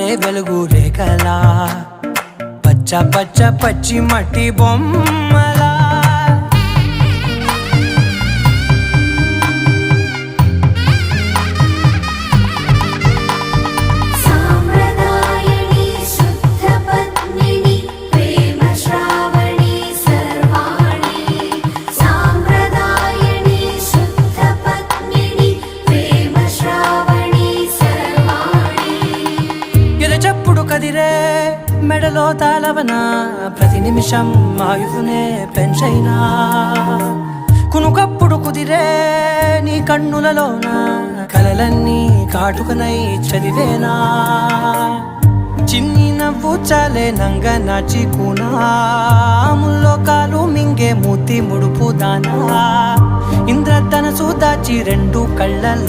పారే వెలుగు రేఖలా పచ్చ పచ్చ పచ్చి మట్టి బొమ్మలా చెప్పుడు కదిరే మెడలో తాళవన ప్రతి నిమిషం ఆయుధునే పెంచైనా కునుకప్పుడు కుదిరే నీ కన్నులలోన కలలన్నీ కాటుకనై చదివేనా చిన్ని నవ్వు చాలే నంగ నాచి కూనాముల్లో కాలు మింగే మూతి ముడుపు దానా ఇంద్రధనసు దాచి రెండు కళ్ళల్లో